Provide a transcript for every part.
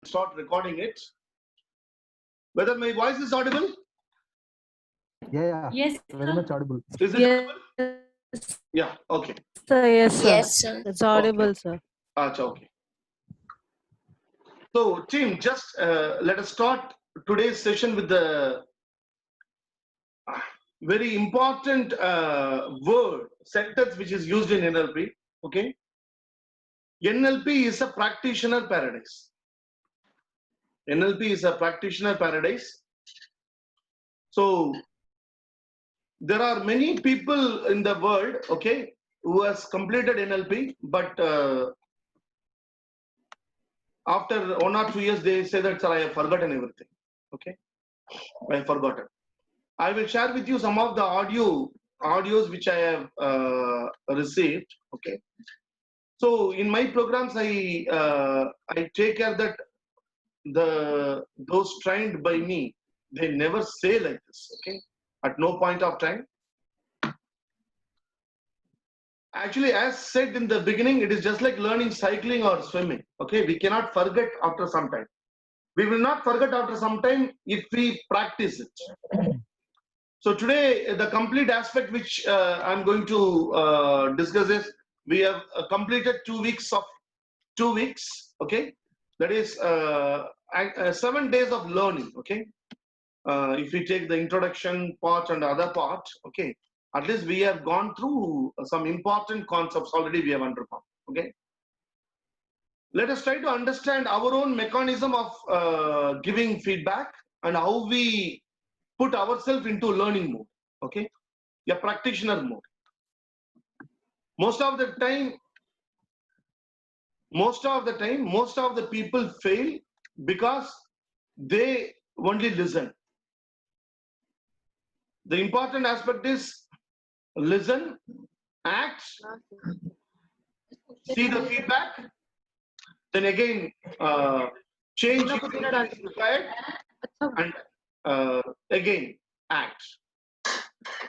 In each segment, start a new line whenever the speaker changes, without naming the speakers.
start recording it. Whether my voice is audible?
Yeah,
Yes,
very much audible.
Is it audible? Yeah, okay.
sir. Yes, sir.
Yes, sir.
It's audible, sir.
Acha, okay. So, team, just let us start today's session with the very important word, sentence which is used in NLP. Okay. NLP is a practitioner paradise. NLP is a practitioner paradise. So, there are many people in the world, okay, who has completed NLP, but after 1 or 2 years, they say that, sir, I have forgotten everything. Okay, I have forgotten. I will share with you some of the audios which I have received. Okay, so in my programs, I take care that those trained by me, they never say like this. Okay, at no point of time. Actually, as said in the beginning, it is just like learning cycling or swimming. Okay, we cannot forget after some time. We will not forget after some time if we practice it. So today, the complete aspect which I'm going to discuss is we have completed 2 weeks of 2 weeks. Okay, that is 7 days of learning. Okay, if we take the introduction part and the other part, okay, at least we have gone through some important concepts already we have undergone. Okay, let us try to understand our own mechanism of giving feedback and how we put ourselves into learning mode. Okay, a practitioner mode. Most of the time, most of the people fail because they only listen. The important aspect is listen, act, see the feedback, then again change if it is required, and again act.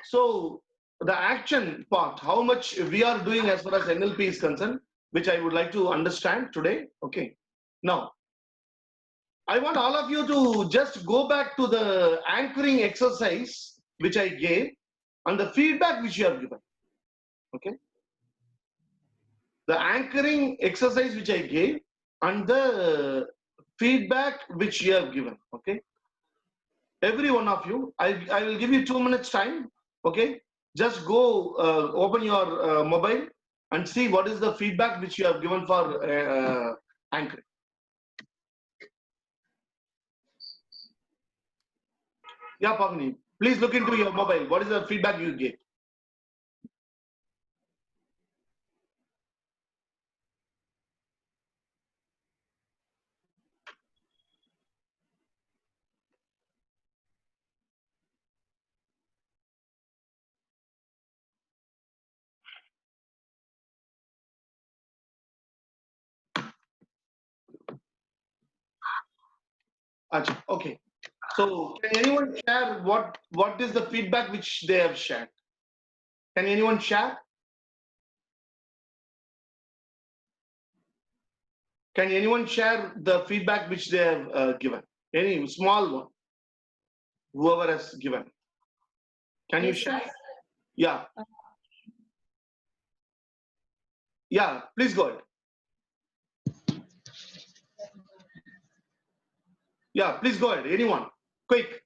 So the action part, how much we are doing as far as NLP is concerned, which I would like to understand today. Okay, now I want all of you to just go back to the anchoring exercise which I gave and the feedback which you have given. Okay, the anchoring exercise which I gave and the feedback which you have given. Okay, every one of you, I will give you 2 minutes time. Okay, just go open your mobile and see what is the feedback which you have given for anchoring. Yeah, Pavni, please look into your mobile. What is the feedback you gave? Achha, okay. So can anyone share what is the feedback which they have shared? Can anyone share? Can anyone share the feedback which they have given? Any small one, whoever has given. Can you
Yes,
share?
sir.
Yeah. Yeah, please go ahead. Yeah, please go ahead. Anyone? Quick.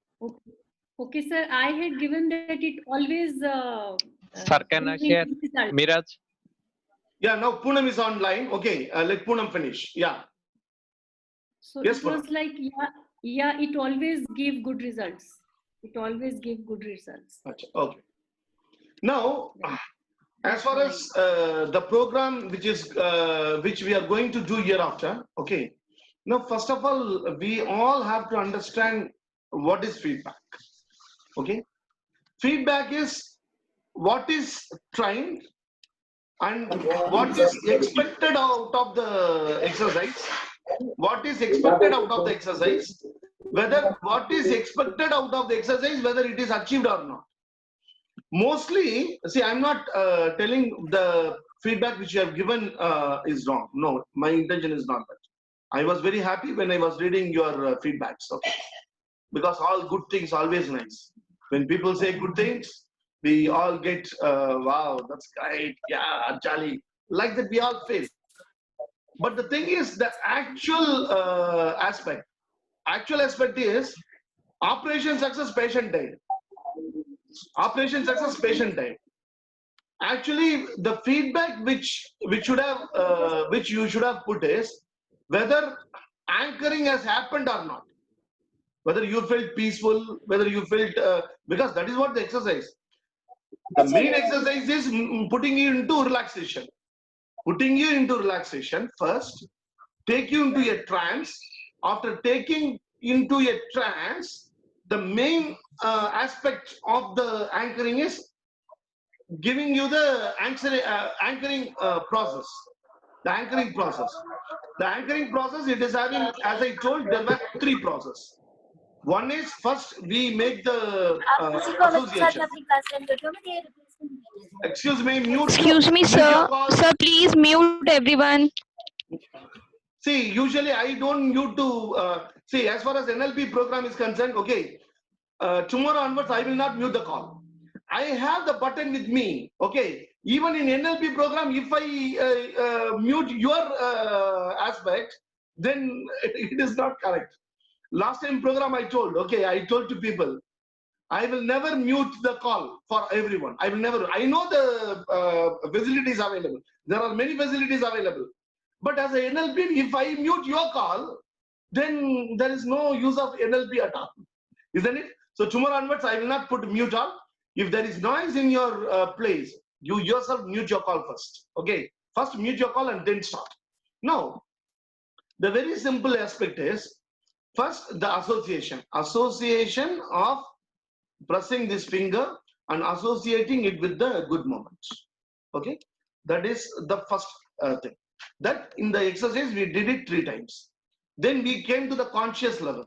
Okay, sir. I had given that it always.
Sir, can I share? Miraj?
Yeah, now Poonam is online. Okay, let Poonam finish. Yeah.
So
Yes,
it was
Poonam.
like, yeah, it always gave good results. It always gave good results.
Achha, okay. Now, as far as the program which we are going to do hereafter, okay. Now, first of all, we all have to understand what is feedback. Okay, feedback is what is trained and what is expected out of the exercise. What is expected out of the exercise? Whether what is expected out of the exercise, whether it is achieved or not. Mostly, see, I'm not telling the feedback which you have given is wrong. No, my intention is not that. I was very happy when I was reading your feedbacks. Okay, because all good things always nice. When people say good things, we all get wow, that's great, yeah, jolly. Like that, we all feel. But the thing is, the actual aspect. Actual aspect is operation success, patient died. Operation success, patient died. Actually, the feedback which you should have put is whether anchoring has happened or not. Whether you felt peaceful, whether you felt because that is what the exercise. The main exercise is putting you into relaxation. Putting you into relaxation first, take you into a trance. After taking into a trance, the main aspect of the anchoring is giving you the anchoring process. The anchoring process. The anchoring process, it is having, as I told, there were three processes. One is first we make the association. Excuse me, mute.
Excuse me,
Mute your
sir.
call.
Sir, please mute everyone.
See, usually I don't mute to see, as far as NLP program is concerned. Okay, tomorrow onwards I will not mute the call. I have the button with me. Okay, even in NLP program, if I mute your aspect, then it is not correct. Last time program I told, okay, I told to people, I will never mute the call for everyone. I will never. I know the facilities available. There are many facilities available. But as a NLP, if I mute your call, then there is no use of NLP at all, isn't it? So tomorrow onwards, I will not put mute on. If there is noise in your place, you yourself mute your call first. Okay, first mute your call and then start. Now, the very simple aspect is first the association of pressing this finger and associating it with the good moments. Okay, that is the first thing. That in the exercise we did it 3 times. Then we came to the conscious level.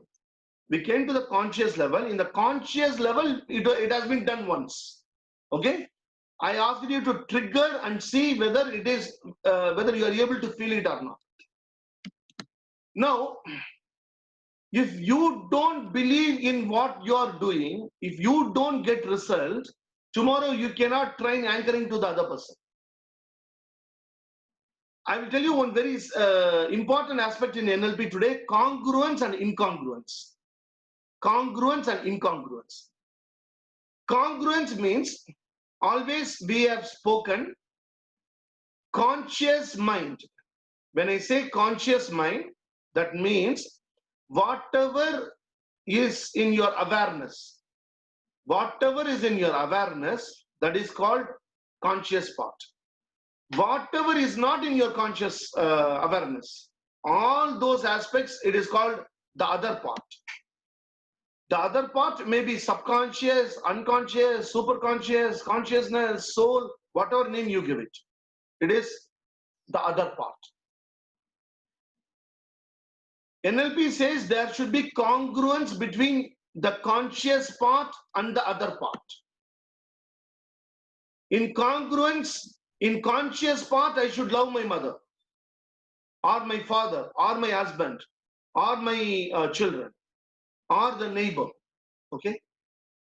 We came to the conscious level. In the conscious level, it has been done once. Okay, I asked you to trigger and see whether it is whether you are able to feel it or not. Now, if you don't believe in what you are doing, if you don't get results, tomorrow you cannot train anchoring to the other person. I will tell you one very important aspect in NLP today: congruence and incongruence. Congruence and incongruence. Congruence means always we have spoken conscious mind. When I say conscious mind, that means whatever is in your awareness, whatever is in your awareness, that is called conscious part. Whatever is not in your conscious awareness, all those aspects, it is called the other part. The other part may be subconscious, unconscious, superconscious, consciousness, soul, whatever name you give it. It is the other part. NLP says there should be congruence between the conscious part and the other part. In congruence, in conscious part, I should love my mother, or my father, or my husband, or my children, or the neighbor. Okay?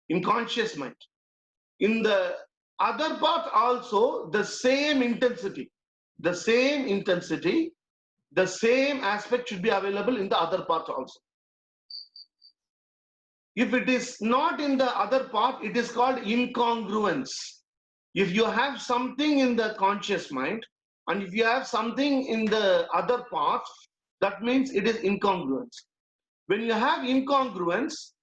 In conscious mind. In the other part also, the same intensity, the same intensity, the same aspect should be available in the other part also. If it is not in the other part, it is called incongruence. If you have something in the conscious mind and if you have something in the other part, that means it is incongruence. When you have incongruence,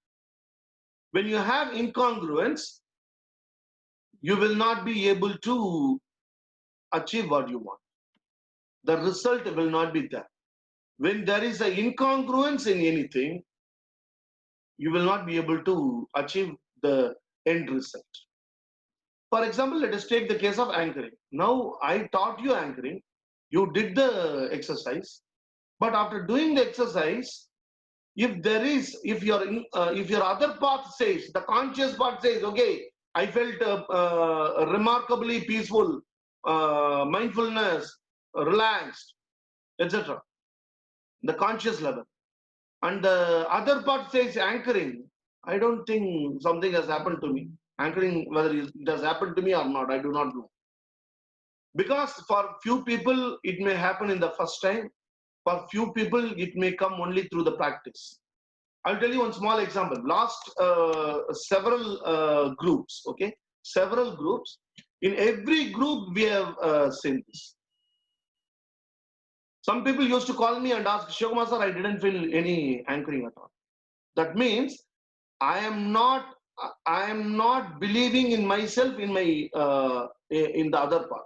you will not be able to achieve what you want. The result will not be there. When there is an incongruence in anything, you will not be able to achieve the end result. For example, let us take the case of anchoring. Now, I taught you anchoring. You did the exercise. But after doing the exercise, if your other part says, the conscious part says, okay, I felt remarkably peaceful, mindfulness, relaxed, etc. the conscious level. And the other part says anchoring. I don't think something has happened to me. Anchoring, whether it has happened to me or not, I do not know. Because for few people, it may happen in the first time. For few people, it may come only through the practice. I'll tell you one small example. Last several groups, okay? Several groups. In every group, we have seen this. Some people used to call me and ask, Shivakumar sir, I didn't feel any anchoring at all. That means I am not believing in myself in the other part.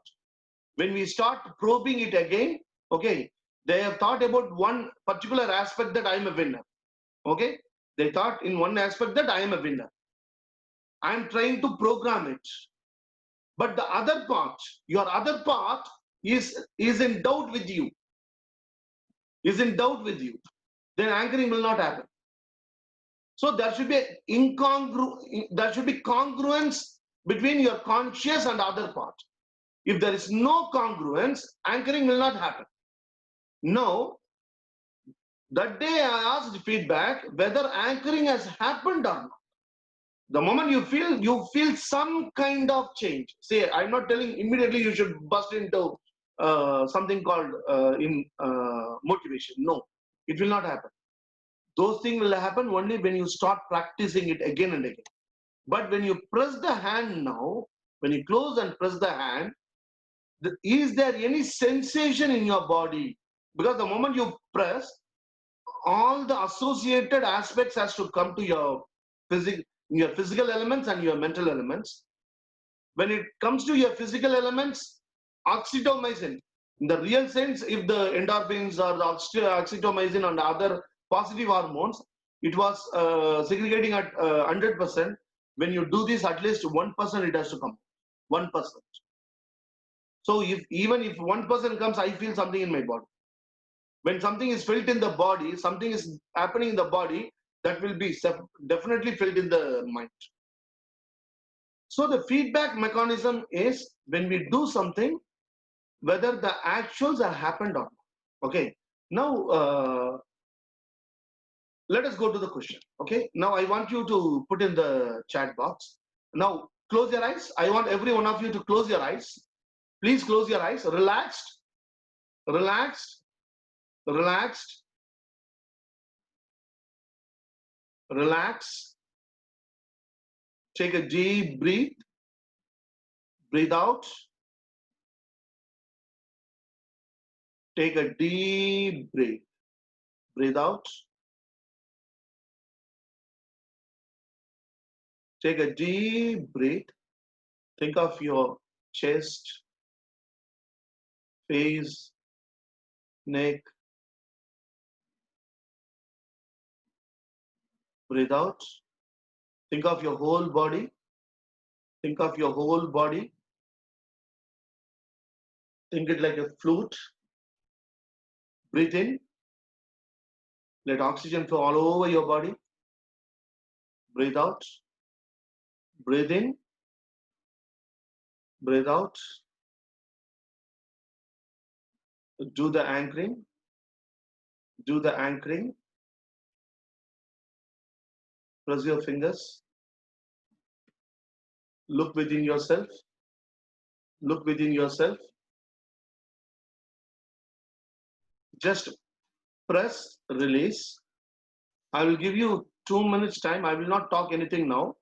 When we start probing it again, okay, they have thought about one particular aspect that I am a winner. Okay, they thought in one aspect that I am a winner. I am trying to program it. But the other part, your other part is in doubt with you. Is in doubt with you. Then anchoring will not happen. So there should be there should be congruence between your conscious and other part. If there is no congruence, anchoring will not happen. Now, that day I asked feedback whether anchoring has happened or not. The moment you feel some kind of change. See, I'm not telling immediately you should bust into something called motivation. No, it will not happen. Those things will happen only when you start practicing it again and again. But when you press the hand now, when you close and press the hand, is there any sensation in your body? Because the moment you press, all the associated aspects has to come to your physical elements and your mental elements. When it comes to your physical elements, oxytocin, in the real sense, if the endorphins or the oxytocin and other positive hormones, it was segregating at 100%. When you do this, at least 1% it has to come. 1%. So even if 1% comes, I feel something in my body. When something is felt in the body, something is happening in the body, that will be definitely felt in the mind. So the feedback mechanism is when we do something, whether the actuals have happened or not. Okay. Now, let us go to the question. Okay. Now I want you to put in the chat box. Now close your eyes. I want every one of you to close your eyes. Please close your eyes. Relaxed, relaxed, relaxed, relax. Take a deep breath. Breathe out. Take a deep breath. Breathe out. Take a deep breath. Think of your chest, face, neck. Breathe out. Think of your whole body. Think of your whole body. Think it like a flute. Breathe in. Let oxygen flow all over your body. Breathe out. Breathe in. Breathe out. Do the anchoring. Do the anchoring. Press your fingers. Look within yourself. Look within yourself. Just press, release. I will give you 2 minutes time. I will not talk anything now.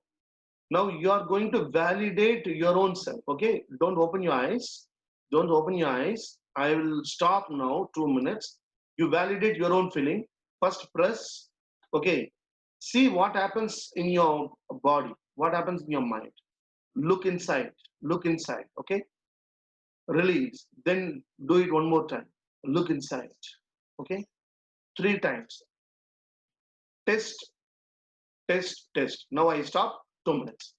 Now you are going to validate your own self. Okay, don't open your eyes. Don't open your eyes. I will stop now. 2 minutes. You validate your own feeling. First press. Okay, see what happens in your body. What happens in your mind. Look inside. Look inside. Okay, release. Then do it one more time. Look inside. Okay, 3 times. Test, test, test. Now I stop. 2 minutes.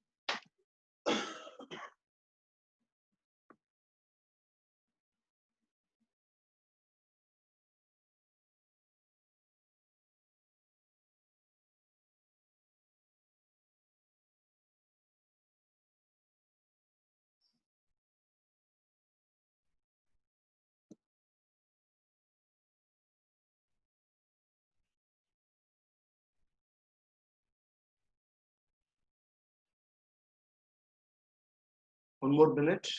One more minute.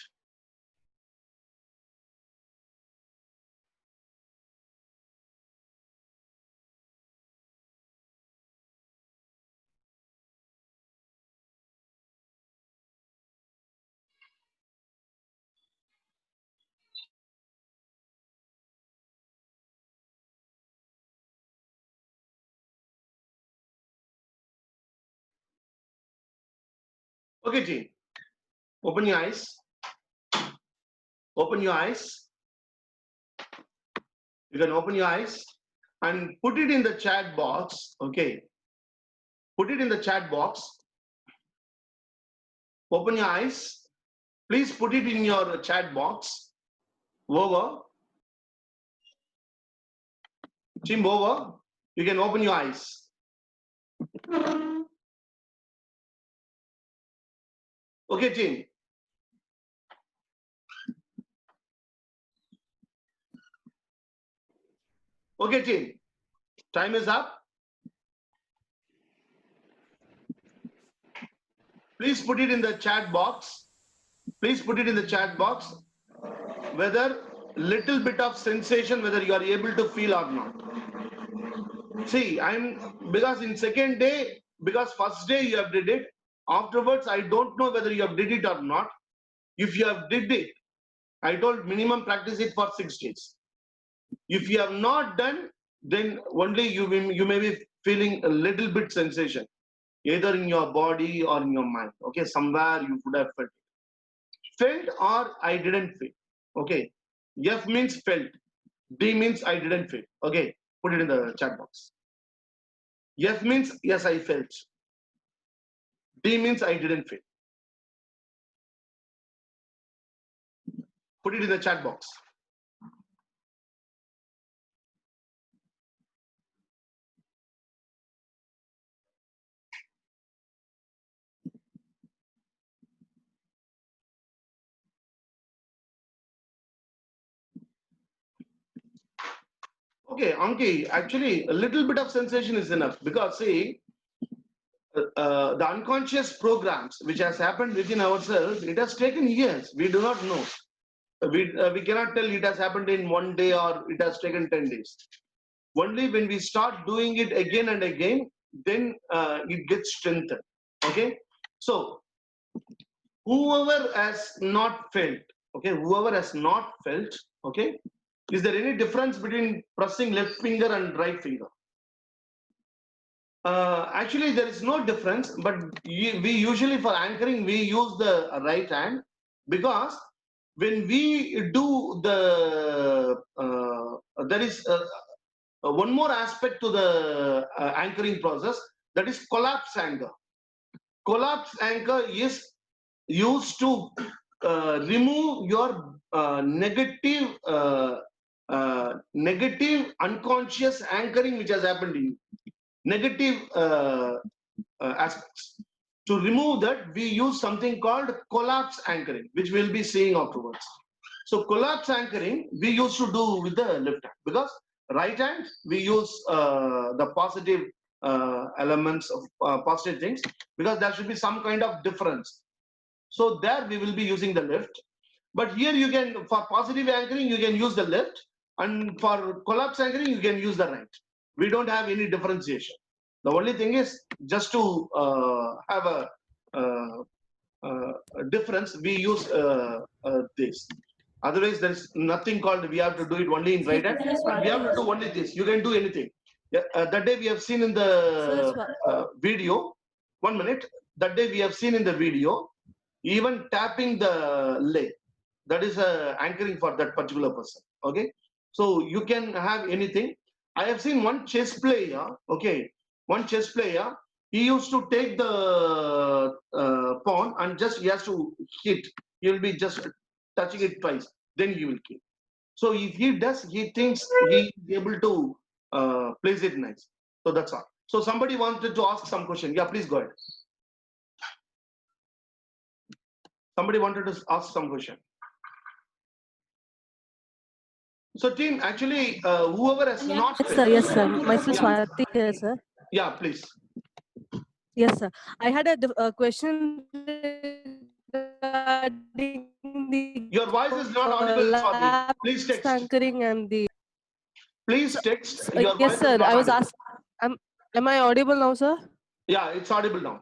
Okay, team. Open your eyes. Open your eyes. You can open your eyes and put it in the chat box. Okay. Put it in the chat box. Open your eyes. Please put it in your chat box. Over. Team over. You can open your eyes. Okay, team. Okay, team. Time is up. Please put it in the chat box. Please put it in the chat box whether little bit of sensation, whether you are able to feel or not. See, because in second day, because first day you have did it, afterwards I don't know whether you have did it or not. If you have did it, I told minimum practice it for 6 days. If you have not done, then only you may be feeling a little bit sensation, either in your body or in your mind. Okay, somewhere you would have felt. Felt or I didn't feel. Okay, F means felt. D means I didn't feel. Okay, put it in the chat box. F means yes, I felt. D means I didn't feel. Put it in the chat box. Okay, Anki, actually a little bit of sensation is enough because see, the unconscious programs which has happened within ourselves, it has taken years. We do not know. We cannot tell it has happened in 1 day or it has taken 10 days. Only when we start doing it again and again, then it gets strengthened. Okay, so whoever has not felt, okay, whoever has not felt, okay, is there any difference between pressing left finger and right finger? Actually, there is no difference, but we usually for anchoring, we use the right hand because when we do the, there is one more aspect to the anchoring process, that is collapse anchor. Collapse anchor is used to remove your negative unconscious anchoring which has happened in you. Negative aspects. To remove that, we use something called collapse anchoring, which we'll be seeing afterwards. So collapse anchoring we used to do with the left hand because right hand we use the positive elements of positive things because there should be some kind of difference. So there we will be using the left. But here you can, for positive anchoring, you can use the left, and for collapse anchoring, you can use the right. We don't have any differentiation. The only thing is just to have a difference, we use this. Otherwise, there is nothing called we have to do it only in right hand. We have to do only this. You can do anything. That day we have seen in the video. 1 minute. That day we have seen in the video, even tapping the leg. That is anchoring for that particular person. Okay. So you can have anything. I have seen one chess player. Okay. One chess player, he used to take the pawn and just he has to hit. He will be just touching it twice, then he will kill. So if he does, he thinks he is able to place it nice. So that's all. So somebody wanted to ask some question. Yeah, please go ahead. Somebody wanted to ask some question. So team, actually, whoever has not.
Yes, sir. Yes, sir. Myself Swati here, sir.
Yeah, please.
Yes, sir. I had a question regarding regarding the
Your voice is not audible, Swati.
collapse
Please text.
anchoring and the.
Please text. Your voice
Yes,
is
sir.
not
I was
audible.
asked. Am I audible now, sir?
Yeah, it's audible now.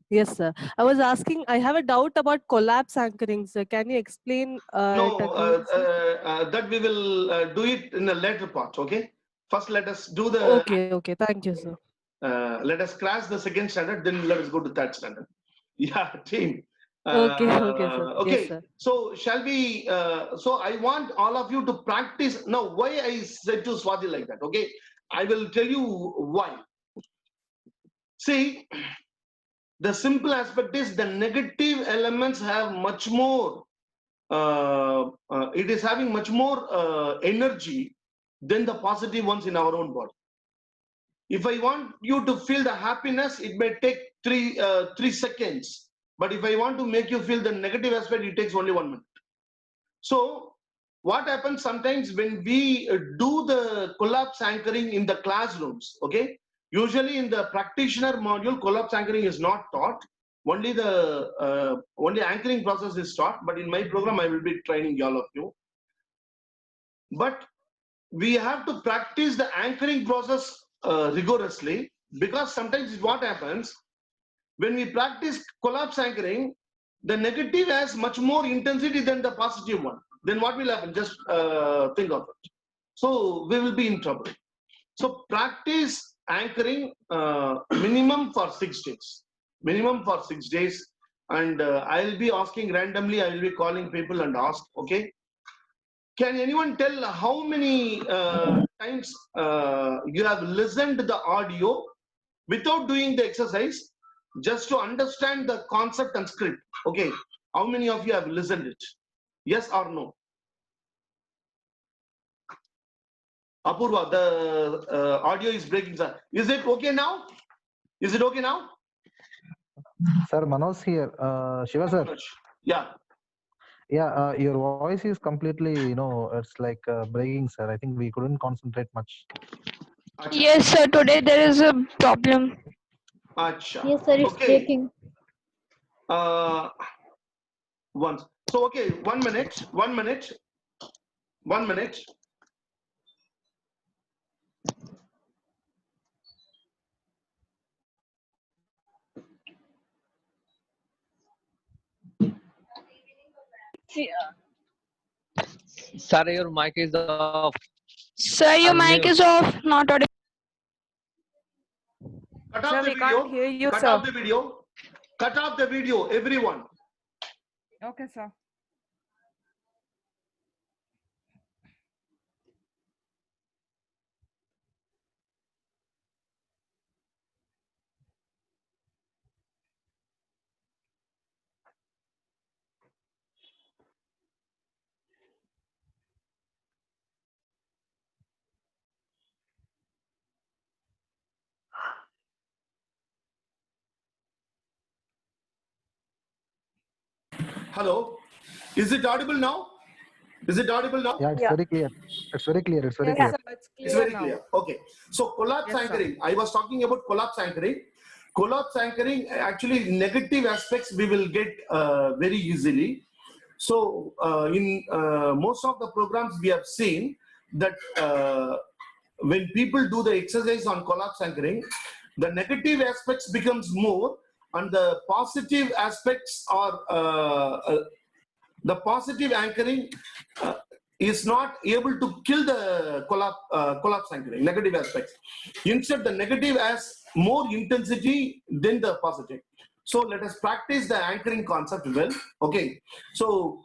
Yes, sir. I was asking. I have a doubt about collapse anchoring, sir. Can you explain
No,
it again, sir?
that we will do it in a later part. Okay. First, let us do the.
Okay. Okay. Thank you, sir.
Let us crash the second standard. Then let us go to third standard. Yeah, team.
Okay. Okay, sir.
Okay.
Yes, sir.
So shall we? So I want all of you to practice. Now, why I said to Swati like that? Okay. I will tell you why. See, the simple aspect is the negative elements have much more. It is having much more energy than the positive ones in our own body. If I want you to feel the happiness, it may take 3 seconds. But if I want to make you feel the negative aspect, it takes only 1 minute. So what happens sometimes when we do the collapse anchoring in the classrooms, okay? Usually in the practitioner module, collapse anchoring is not taught. Only the only anchoring process is taught. But in my program, I will be training all of you. But we have to practice the anchoring process rigorously, because sometimes what happens when we practice collapse anchoring, the negative has much more intensity than the positive one. Then what will happen? Just think of it. So we will be in trouble. So practice anchoring minimum for 6 days. Minimum for 6 days. And I'll be asking randomly, I will be calling people and ask, okay? Can anyone tell how many times you have listened to the audio without doing the exercise, just to understand the concept and script? Okay, how many of you have listened it? Yes or no? Apurva, the audio is breaking, sir. Is it okay now? Is it okay now?
Sir, Manoj here. Shiva sir.
Yeah.
Yeah, your voice is completely, it's like breaking, sir. I think we couldn't concentrate much.
Yes, sir. Today there is a problem.
Acha.
Yes, sir, it's
Okay.
breaking.
Once. So, okay, 1 minute, 1 minute, 1 minute.
Sir, your mic is off.
Sir, your mic
Unmute.
is off. Not audible.
Cut
Sir,
off the
we can't
video.
hear you,
Cut
sir.
off the video. Cut off the video, everyone.
Okay, sir.
Hello. Is it audible now? Is it audible now?
Yeah, it's very clear. It's very clear. It's very
Yes,
clear.
sir, it's
It's
clear
very
now.
clear. Okay. So collapse
Yes, sir.
anchoring. I was talking about collapse anchoring. Collapse anchoring, actually negative aspects we will get very easily. So in most of the programs we have seen that when people do the exercise on collapse anchoring, the negative aspects becomes more and the positive aspects are the positive anchoring is not able to kill the collapse anchoring, negative aspects. Instead, the negative has more intensity than the positive. So let us practice the anchoring concept well. Okay. So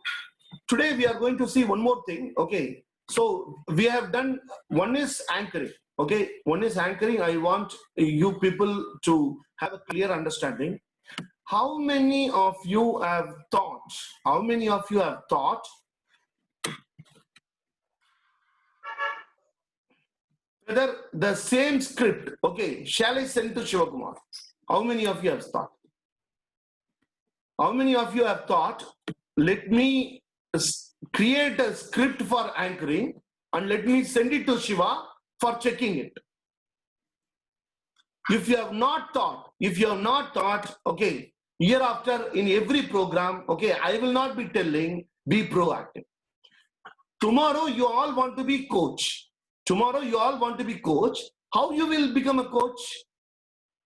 today we are going to see one more thing. Okay. So we have done, one is anchoring. Okay. One is anchoring. I want you people to have a clear understanding. How many of you have thought? How many of you have thought whether the same script, okay, shall I send to Shivakumar? How many of you have thought? How many of you have thought, let me create a script for anchoring and let me send it to Shiva for checking it? If you have not thought, okay, Hereafter, in every program, okay, I will not be telling be proactive. Tomorrow, you all want to be coach. Tomorrow, you all want to be coach. How you will become a coach?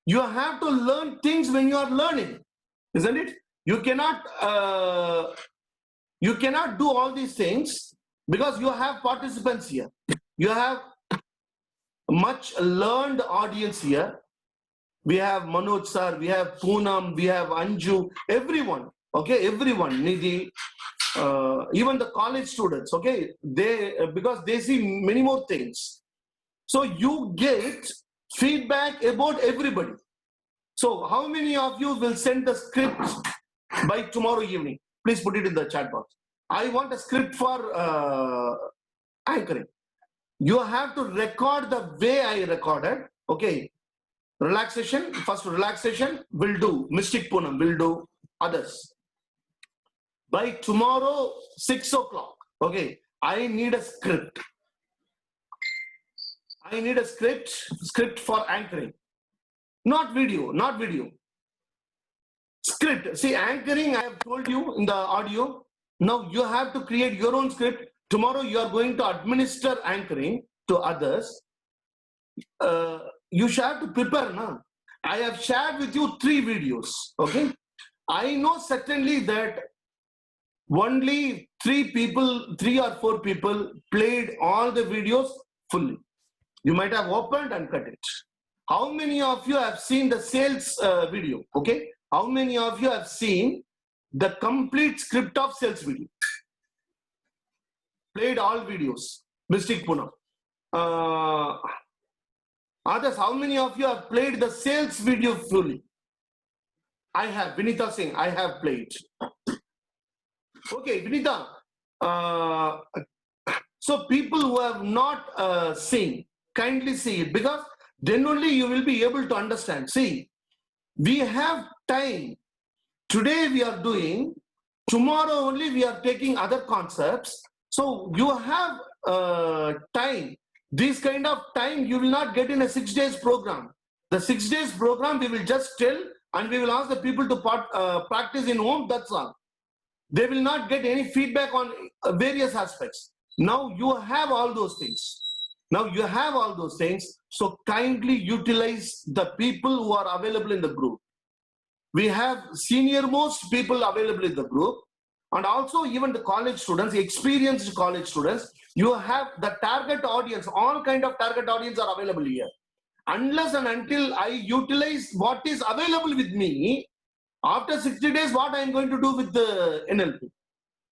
You have to learn things when you are learning, isn't it? You cannot do all these things because you have participants here. You have much learned audience here. We have Manoj sir, we have Poonam, we have Anju, everyone, okay, everyone, Nidhi, even the college students, okay, because they see many more things. So you get feedback about everybody. So how many of you will send the script by tomorrow evening? Please put it in the chat box. I want a script for anchoring. You have to record the way I recorded, okay. Relaxation, first relaxation will do, Mystic Poonam will do, others. By tomorrow, 6 o'clock, okay, I need a script. I need a script for anchoring. Not video. Script. See, anchoring, I have told you in the audio. Now you have to create your own script. Tomorrow you are going to administer anchoring to others. You should have to prepare now. I have shared with you 3 videos, okay? I know certainly that only 3 or 4 people played all the videos fully. You might have opened and cut it. How many of you have seen the sales video, okay? How many of you have seen the complete script of sales video? Played all videos, Mystic Poonam. Others, how many of you have played the sales video fully? I have, Vinita Singh, I have played. Okay, Vinita. So people who have not seen, kindly see it, because then only you will be able to understand. See, we have time. Today we are doing, tomorrow only we are taking other concepts. So you have time. This kind of time you will not get in a 6 days program. The 6 days program we will just tell and we will ask the people to practice in home, that's all. They will not get any feedback on various aspects. Now you have all those things. So kindly utilize the people who are available in the group. We have senior most people available in the group, and also even the college students, experienced college students. You have the target audience, all kind of target audience are available here. Unless and until I utilize what is available with me, after 60 days, what I am going to do with the NLP?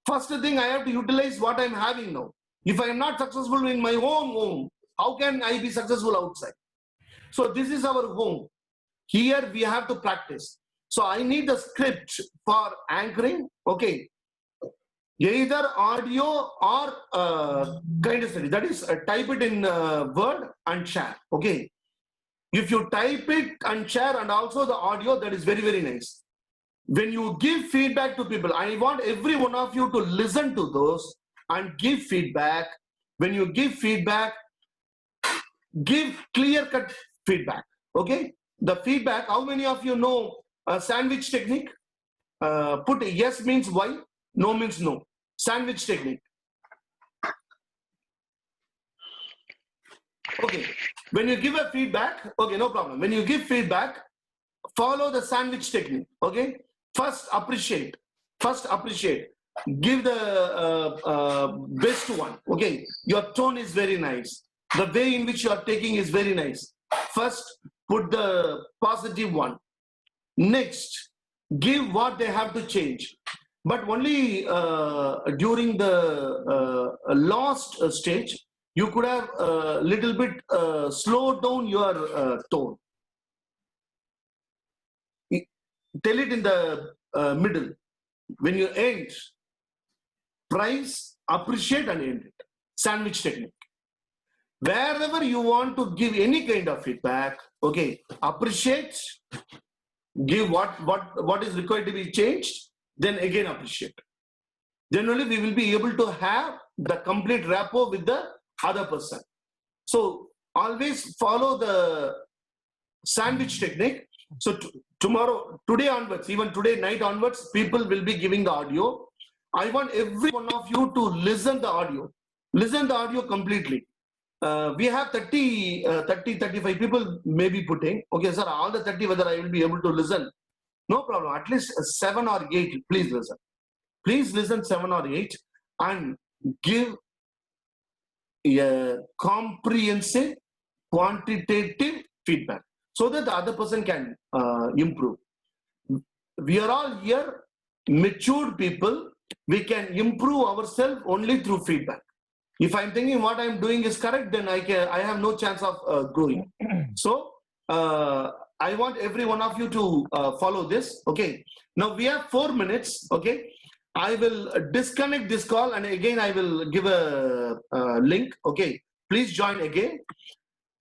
First thing, I have to utilize what I am having now. If I am not successful in my own home, how can I be successful outside? So this is our home. Here we have to practice. So I need the script for anchoring, okay. Either audio or kind of study. That is, type it in Word and share, okay. If you type it and share and also the audio, that is very, very nice. When you give feedback to people, I want every one of you to listen to those and give feedback. When you give feedback, give clear-cut feedback, okay. The feedback, how many of you know sandwich technique? Put yes means why, no means no. Sandwich technique. Okay, when you give a feedback, okay, no problem. When you give feedback, follow the sandwich technique, okay? First appreciate. Give the best one, okay? Your tone is very nice. The way in which you are taking is very nice. First, put the positive one. Next, give what they have to change. But only during the last stage, you could have a little bit slowed down your tone. Tell it in the middle. When you end, praise, appreciate and end it. Sandwich technique. Wherever you want to give any kind of feedback, okay, appreciate, give what is required to be changed, then again appreciate. Then only we will be able to have the complete rapport with the other person. So always follow the sandwich technique. So today onwards, even today night onwards, people will be giving the audio. I want every one of you to listen the audio. Listen the audio completely. We have 35 people maybe putting. Okay, sir, all the 30, whether I will be able to listen. No problem. At least 7 or 8, please listen. Please listen 7 or 8 and give a comprehensive, quantitative feedback so that the other person can improve. We are all here, matured people. We can improve ourselves only through feedback. If I'm thinking what I'm doing is correct, then I have no chance of growing. So I want every one of you to follow this. Okay. Now we have 4 minutes. Okay. I will disconnect this call and again I will give a link. Okay. Please join again.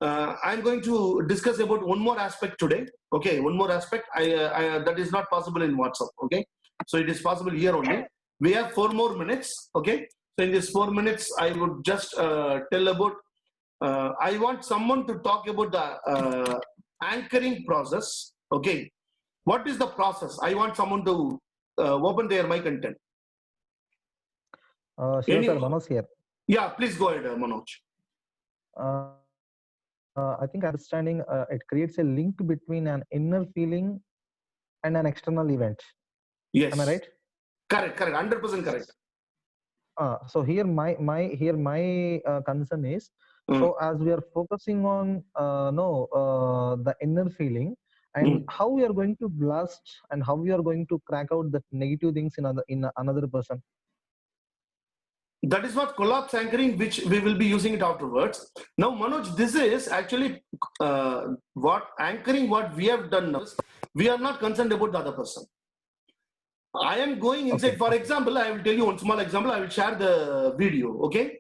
I'm going to discuss about one more aspect today. Okay. One more aspect that is not possible in WhatsApp. Okay. So it is possible here only. We have 4 more minutes. Okay. So in these 4 minutes, I would just tell about, I want someone to talk about the anchoring process. Okay. What is the process? I want someone to open their mic and tell.
Sure, sir, Manoj here.
Yeah, please go ahead, Manoj.
I think understanding it creates a link between an inner feeling and an external event.
Yes.
Am I right?
Correct, 100% correct.
So here my concern is, so as we are focusing on the inner feeling and how we are going to blast and how we are going to crack out the negative things in another person.
That is what collapse anchoring, which we will be using it afterwards. Now, Manoj, this is actually what anchoring, what we have done now. We are not concerned about the other person. I am going inside. Okay. For example, I will tell you one small example. I will share the video. Okay.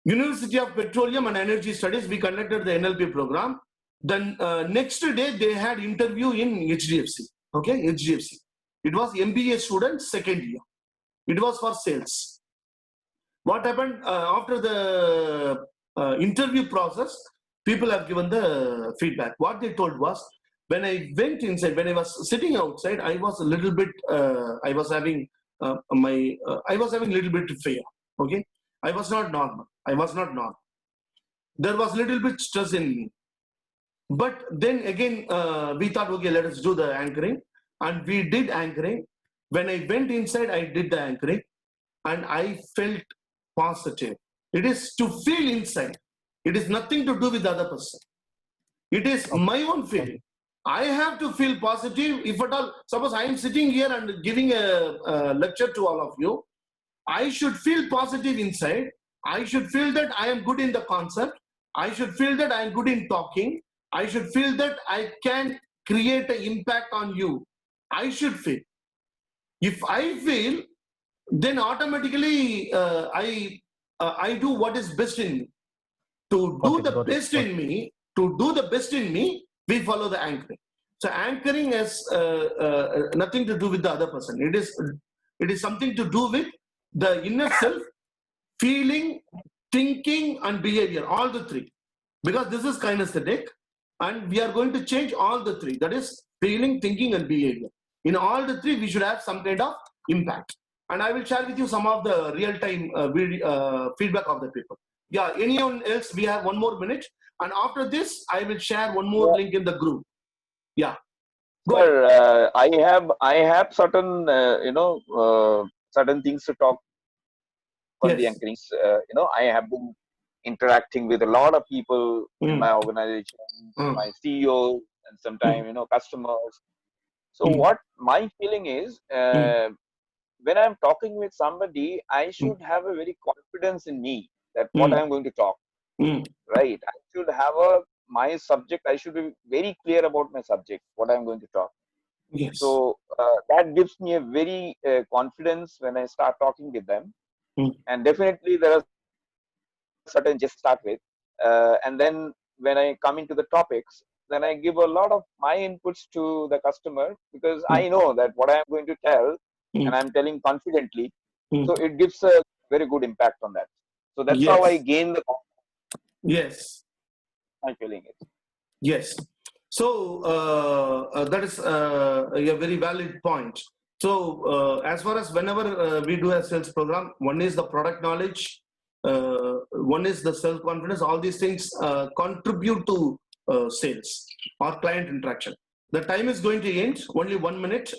University of Petroleum and Energy Studies, we conducted the NLP program. Then next day, they had interview in HDFC. Okay, HDFC. It was MBA students, second year. It was for sales. What happened after the interview process, people have given the feedback. What they told was, when I went inside, when I was sitting outside, I was a little bit, I was having a little bit of fear. Okay. I was not normal. There was a little bit stress in me. But then again, we thought, okay, let us do the anchoring. And we did anchoring. When I went inside, I did the anchoring. And I felt positive. It is to feel inside. It is nothing to do with the other person. It is my own feeling. I have to feel positive. If at all, suppose I am sitting here and giving a lecture to all of you, I should feel positive inside. I should feel that I am good in the concept. I should feel that I am good in talking. I should feel that I can create an impact on you. I should feel. If I feel, then automatically I do what is best in me. To do the best in me, we follow the anchoring. So anchoring has nothing to do with the other person. It is something to do with the inner self, feeling, thinking, and behavior. All the 3, because this is kinesthetic, and we are going to change all the 3. That is feeling, thinking, and behavior. In all the 3, we should have some kind of impact. And I will share with you some of the real-time feedback of the people. Yeah, anyone else? We have 1 more minute. And after this, I will share one more link in the group. Yeah.
Sir, I have certain, certain things to talk on the anchoring. I have been interacting with a lot of people in my organization, my CEO, and sometimes, customers. So what my feeling is, when I'm talking with somebody, I should have a very confidence in me that what I'm going to talk, right? I should have my subject. I should be very clear about my subject, what I'm going to talk.
Yes.
So that gives me a very confidence when I start talking with them. And definitely there are certain just start with. And then when I come into the topics, then I give a lot of my inputs to the customer, because I know that what I'm going to tell, and I'm telling confidently, so it gives a very good impact on that. So that's how I gain the confidence.
Yes.
My feeling is.
Yes. So that is a very valid point. So as far as whenever we do a sales program, one is the product knowledge, one is the self-confidence. All these things contribute to sales or client interaction. The time is going to end, only 1 minute.